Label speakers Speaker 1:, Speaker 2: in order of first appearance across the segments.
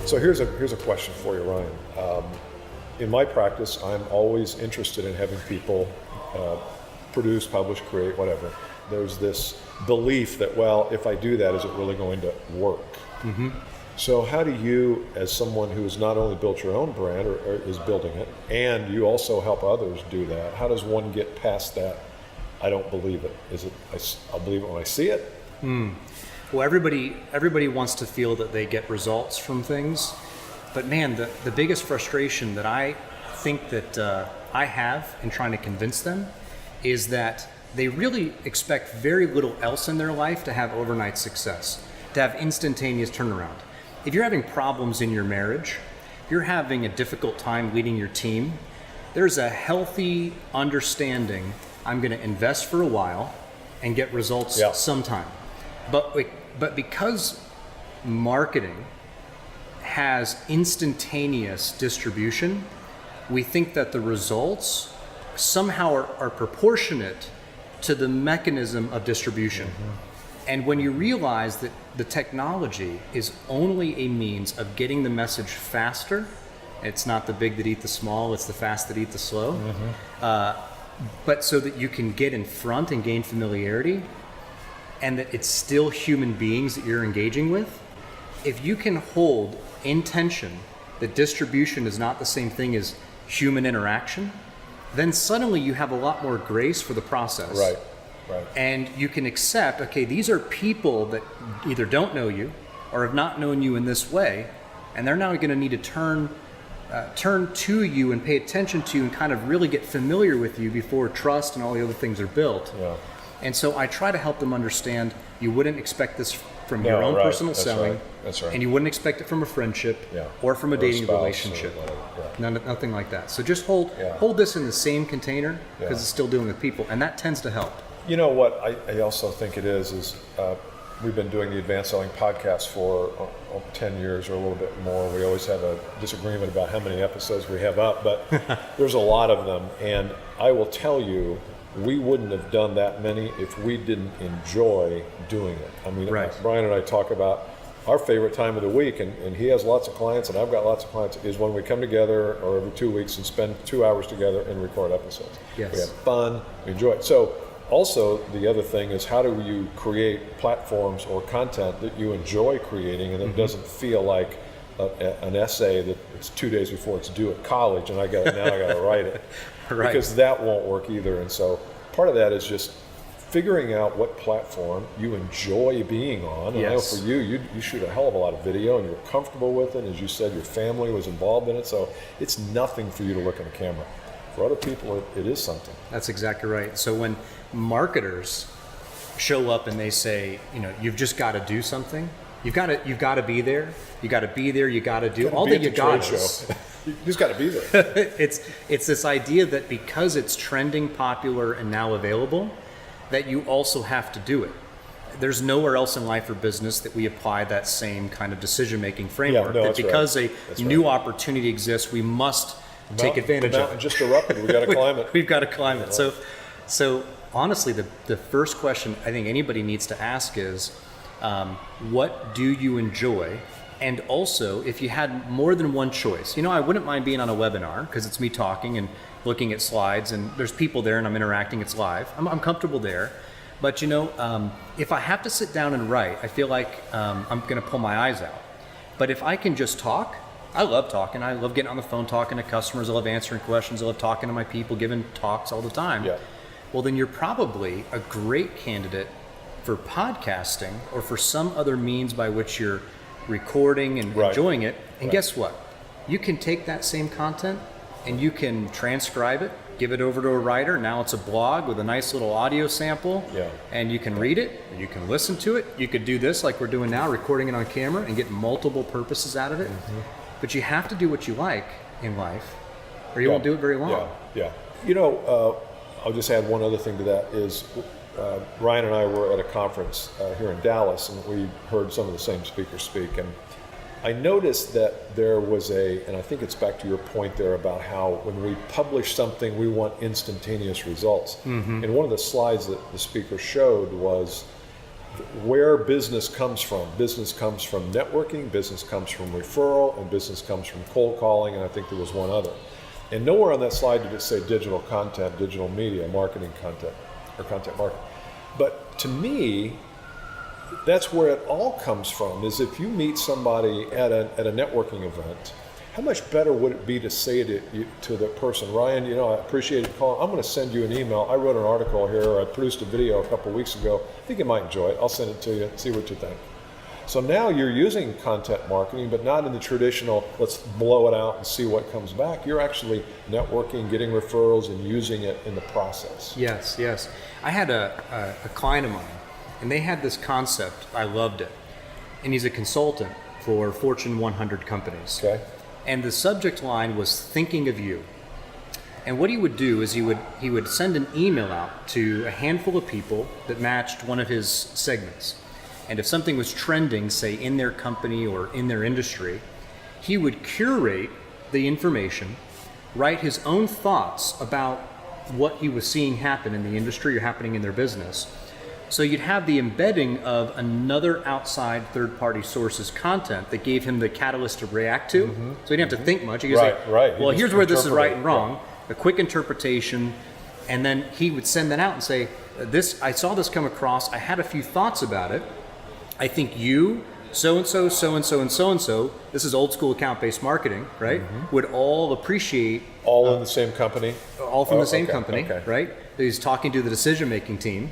Speaker 1: So here's a question for you, Ryan. In my practice, I'm always interested in having people produce, publish, create, whatever. There's this belief that, well, if I do that, is it really going to work? Mm-hmm. So how do you, as someone who's not only built your own brand or is building it, and you also help others do that, how does one get past that, I don't believe it? Is it, I'll believe it when I see it?
Speaker 2: Well, everybody wants to feel that they get results from things. But man, the biggest frustration that I think that I have in trying to convince them is that they really expect very little else in their life to have overnight success, to have instantaneous turnaround. If you're having problems in your marriage, if you're having a difficult time leading your team, there's a healthy understanding, I'm going to invest for a while and get results sometime. But because marketing has instantaneous distribution, we think that the results somehow are proportionate to the mechanism of distribution. Mm-hmm. And when you realize that the technology is only a means of getting the message faster, it's not the big that eat the small, it's the fast that eat the slow, but so that you can get in front and gain familiarity, and that it's still human beings that you're engaging with, if you can hold intention that distribution is not the same thing as human interaction, then suddenly you have a lot more grace for the process.
Speaker 1: Right.
Speaker 2: And you can accept, okay, these are people that either don't know you or have not known you in this way, and they're now going to need to turn to you and pay attention to you and kind of really get familiar with you before trust and all the other things are built. Yeah. And so I try to help them understand you wouldn't expect this from your own personal selling.
Speaker 1: That's right.
Speaker 2: And you wouldn't expect it from a friendship or from a dating relationship. Nothing like that. So just hold this in the same container because it's still dealing with people, and that tends to help.
Speaker 1: You know what I also think it is we've been doing the Advanced Selling podcast for 10 years or a little bit more. We always have a disagreement about how many episodes we have up, but there's a lot of them. And I will tell you, we wouldn't have done that many if we didn't enjoy doing it. I mean, Brian and I talk about our favorite time of the week, and he has lots of clients and I've got lots of clients, is when we come together or every 2 weeks and spend 2 hours together and record episodes. Yes. We have fun, we enjoy it. So also, the other thing is, how do you create platforms or content that you enjoy creating and it doesn't feel like an essay that it's 2 days before it's due at college and I got to write it. Because that won't work either. And so part of that is just figuring out what platform you enjoy being on. And I know for you shoot a hell of a lot of video and you're comfortable with it. As you said, your family was involved in it. So it's nothing for you to look in a camera. For other people, it is something.
Speaker 2: That's exactly right. So when marketers show up and they say, you've just got to do something, you've got to be there. You got to be there. You got to do all that you got.
Speaker 1: You just got to be there.
Speaker 2: It's this idea that because it's trending, popular, and now available, that you also have to do it. There's nowhere else in life or business that we apply that same kind of decision-making framework. That because a new opportunity exists, we must take advantage of it. The mountain
Speaker 1: just erupted. We've got to climb it.
Speaker 2: We've got to climb it. So honestly, the first question I think anybody needs to ask is, what do you enjoy? And also, if you had more than one choice, I wouldn't mind being on a webinar because it's me talking and looking at slides and there's people there and I'm interacting, it's live. I'm comfortable there. But if I have to sit down and write, I feel like I'm going to pull my eyes out. But if I can just talk, I love talking. I love getting on the phone, talking to customers. I love answering questions. I love talking to my people, giving talks all the time. Yeah. Well, then you're probably a great candidate for podcasting or for some other means by which you're recording and enjoying it. And guess what? You can take that same content and you can transcribe it, give it over to a writer. Now it's a blog with a nice little audio sample. Yeah. And you can read it, you can listen to it. You could do this like we're doing now, recording it on camera and get multiple purposes out of it. Mm-hmm. But you have to do what you like in life or you won't do it very long.
Speaker 1: Yeah. I'll just add one other thing to that is Ryan and I were at a conference here in Dallas and we heard some of the same speakers speak, and I noticed that there was and I think it's back to your point there about how when we publish something we want instantaneous results. Mm-hmm. And one of the slides that the speaker showed was where business comes from. Business comes from networking, business comes from referral, and business comes from cold calling, and I think there was one other. And nowhere on that slide did it say digital content, digital media, marketing content, or content marketing. But to me, that's where it all comes from, is if you meet somebody at a networking event, how much better would it be to say to the person, Ryan, I appreciate you calling. I'm going to send you an email. I wrote an article here, or I produced a video a couple of weeks ago. I think you might enjoy it. I'll send it to you, see what you think. So now you're using content marketing, but not in the traditional, let's blow it out and see what comes back. You're actually networking, getting referrals, and using it in the process.
Speaker 2: Yes. I had a client of mine, and they had this concept. I loved it. And he's a consultant for Fortune 100 companies.
Speaker 1: Okay.
Speaker 2: And the subject line was thinking of you. And what he would do is he would send an email out to a handful of people that matched one of his segments. And if something was trending, say in their company or in their industry, he would curate the information, write his own thoughts about what he was seeing happen in the industry or happening in their business. So you'd have the embedding of another outside third-party source's content that gave him the catalyst to react to. Mm-hmm. So he didn't have to think much. He could say,
Speaker 1: right.
Speaker 2: well, here's where this is right and wrong. A quick interpretation, and then he would send that out and say, I saw this come across. I had a few thoughts about it. I think you, so-and-so, so-and-so, and so-and-so, this is old school account-based marketing, right? Mm-hmm. Would all appreciate...
Speaker 1: All in the same company?
Speaker 2: All from the same company, right? He's talking to the decision-making team,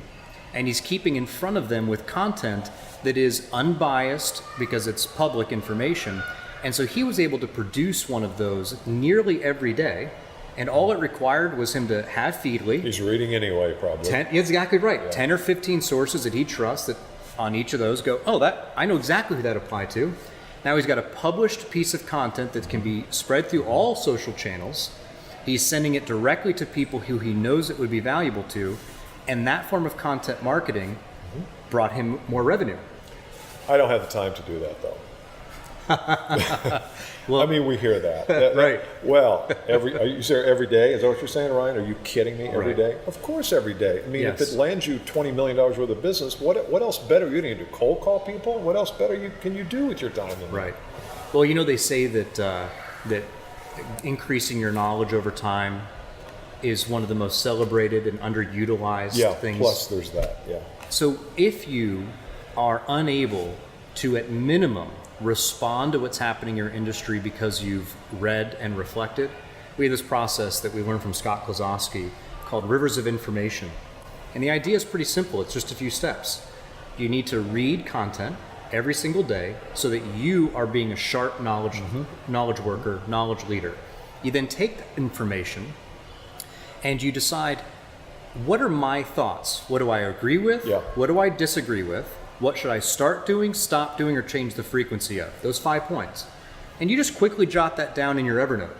Speaker 2: and he's keeping in front of them with content that is unbiased because it's public information. And so he was able to produce one of those nearly every day, and all it required was him to have Feedly.
Speaker 1: He's reading anyway, probably.
Speaker 2: Exactly right.
Speaker 1: Yeah.
Speaker 2: 10 or 15 sources that he trusts that on each of those go, I know exactly who that applied to. Now he's got a published piece of content that can be spread through all social channels. He's sending it directly to people who he knows it would be valuable to, and that form of content marketing brought him more revenue.
Speaker 1: I don't have the time to do that, though. Well, I mean, we hear that.
Speaker 2: Right.
Speaker 1: Well, are you there every day? Is that what you're saying, Ryan? Are you kidding me? Every day? Of course, every day. I mean,
Speaker 2: yes.
Speaker 1: If it lands you $20 million worth of business, what else better? You need to cold call people? What else better can you do with your time?
Speaker 2: Right. Well, they say that that increasing your knowledge over time is one of the most celebrated and underutilized things.
Speaker 1: Plus there's that,
Speaker 2: So if you are unable to, at minimum, respond to what's happening in your industry because you've read and reflected, we have this process that we learned from Scott Klosowski called Rivers of Information. And the idea is pretty simple. It's just a few steps. You need to read content every single day so that you are being a sharp knowledge worker, knowledge leader. You then take that information and you decide, what are my thoughts? What do I agree with?
Speaker 1: Yeah.
Speaker 2: What do I disagree with? What should I start doing, stop doing, or change the frequency of? Those 5 points. And you just quickly jot that down in your Evernote.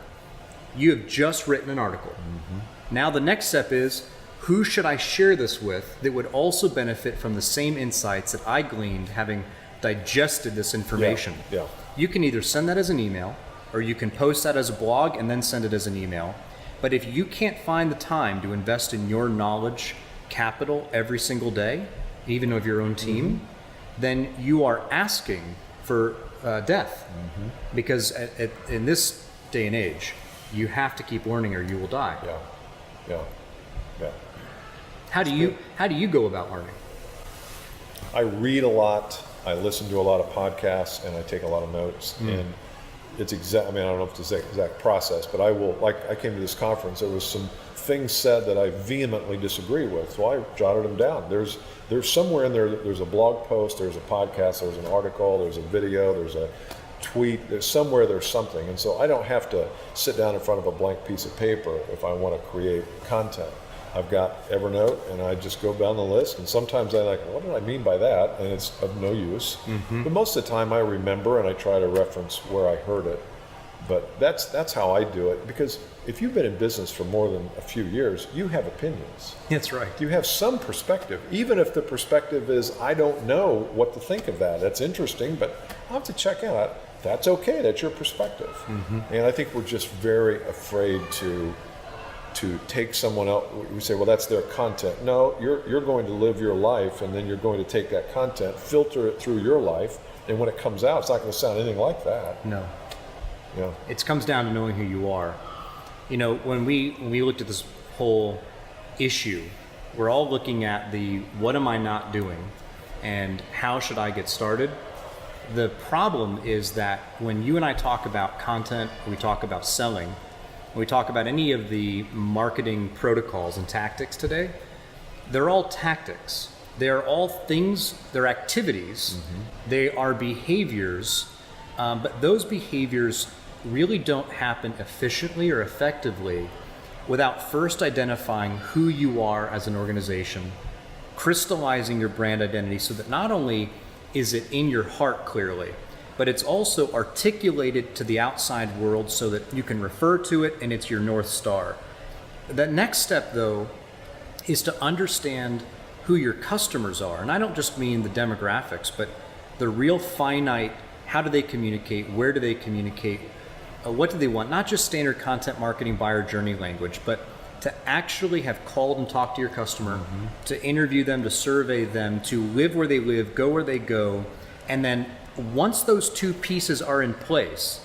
Speaker 2: You have just written an article. Mm-hmm. Now the next step is, who should I share this with that would also benefit from the same insights that I gleaned having digested this information?
Speaker 1: Yeah.
Speaker 2: You can either send that as an email, or you can post that as a blog and then send it as an email. But if you can't find the time to invest in your knowledge capital every single day, even of your own team, then you are asking for death. Mm-hmm. Because in this day and age, you have to keep learning or you will die.
Speaker 1: Yeah.
Speaker 2: How do you go about learning?
Speaker 1: I read a lot. I listen to a lot of podcasts, and I take a lot of notes. And it's I don't know if it's the exact process, but I came to this conference, there was some things said that I vehemently disagree with, so I jotted them down. There's somewhere in there's a blog post, there's a podcast, there's an article, there's a video, there's a tweet, there's something. And so I don't have to sit down in front of a blank piece of paper if I want to create content. I've got Evernote, and I just go down the list, and sometimes I'm like, what did I mean by that? And it's of no use. Mm-hmm. But most of the time I remember, and I try to reference where I heard it. But that's how I do it, because if you've been in business for more than a few years, you have opinions.
Speaker 2: That's right.
Speaker 1: You have some perspective, even if the perspective is, I don't know what to think of that. That's interesting, but I'll have to check out. That's okay, that's your perspective. Mm-hmm. And I think we're just very afraid to to take someone else. We say, well, that's their content. No, you're going to live your life, and then you're going to take that content, filter it through your life, and when it comes out, it's not going to sound anything like that.
Speaker 2: No.
Speaker 1: Yeah.
Speaker 2: It comes down to knowing who you are. You know, when we looked at this whole issue, we're all looking at the what am I not doing and how should I get started? The problem is that when you and I talk about content, we talk about selling, we talk about any of the marketing protocols and tactics today, they're all tactics. They're all things, they're activities, they are behaviors, but those behaviors really don't happen efficiently or effectively without first identifying who you are as an organization, crystallizing your brand identity so that not only is it in your heart clearly, but it's also articulated to the outside world so that you can refer to it and it's your North Star. The next step, though, is to understand who your customers are. And I don't just mean the demographics, but the real finite, how do they communicate, where do they communicate, what do they want? Not just standard content marketing buyer journey language, but to actually have called and talked to your customer, to interview them, to survey them, to live where they live, go where they go. And then once those two pieces are in place,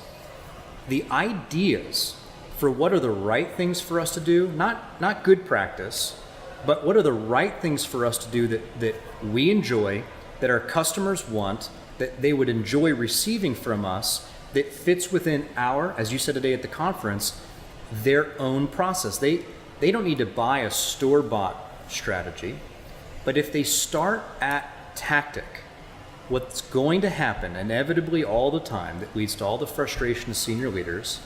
Speaker 2: the ideas for what are the right things for us to do, not good practice, but what are the right things for us to do that we enjoy, that our customers want, that they would enjoy receiving from us, that fits within our, as you said today at the conference, their own process. They don't need to buy a store-bought strategy, but if they start at tactic, what's going to happen inevitably all the time that leads to all the frustration of senior leaders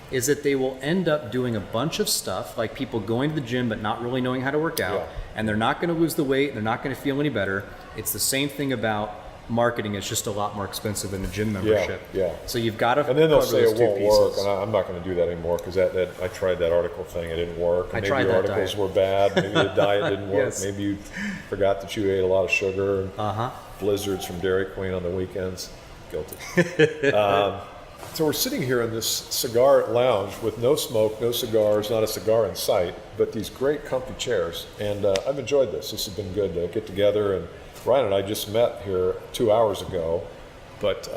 Speaker 2: is that they will end up doing a bunch of stuff, like people going to the gym but not really knowing how to work out, and they're not going to lose the weight, they're not going to feel any better. It's the same thing about marketing. It's just a lot more expensive than a gym membership.
Speaker 1: Yeah.
Speaker 2: So you've got to.
Speaker 1: And then they'll say it won't work,
Speaker 2: pieces.
Speaker 1: and I'm not going to do that anymore because that I tried that article thing, it didn't work. And maybe your articles
Speaker 2: diet.
Speaker 1: were bad. Maybe the diet didn't work.
Speaker 2: Yes.
Speaker 1: Maybe you forgot that you ate a lot of sugar and blizzards from Dairy Queen on the weekends. Guilty. So we're sitting here in this cigar lounge with no smoke, no cigars, not a cigar in sight, but these great comfy chairs. And I've enjoyed this. This has been good to get together. And Ryan and I just met here 2 hours ago, but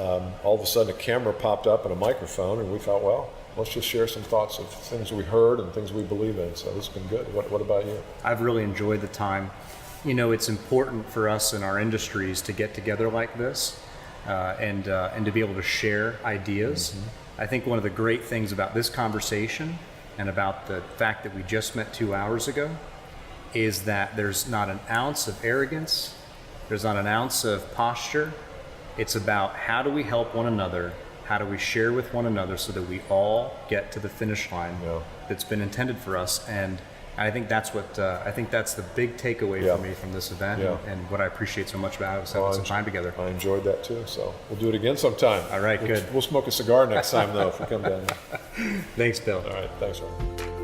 Speaker 1: all of a sudden a camera popped up and a microphone, and we thought, well, let's just share some thoughts of things we heard and things we believe in. So this has been good. What about you?
Speaker 2: I've really enjoyed the time. You know, it's important for us in our industries to get together like this. And to be able to share ideas. I think one of the great things about this conversation and about the fact that we just met 2 hours ago is that there's not an ounce of arrogance, there's not an ounce of posture. It's about how do we help one another, how do we share with one another so that we all get to the finish line that's been intended for us. And I think that's what that's the big takeaway for me from this event, and what I appreciate so much about it was having some time together.
Speaker 1: I enjoyed that too, so we'll do it again sometime.
Speaker 2: All right, good.
Speaker 1: We'll smoke a cigar next time though if we come down there.
Speaker 2: Thanks, Bill.
Speaker 1: All right, thanks, Ron.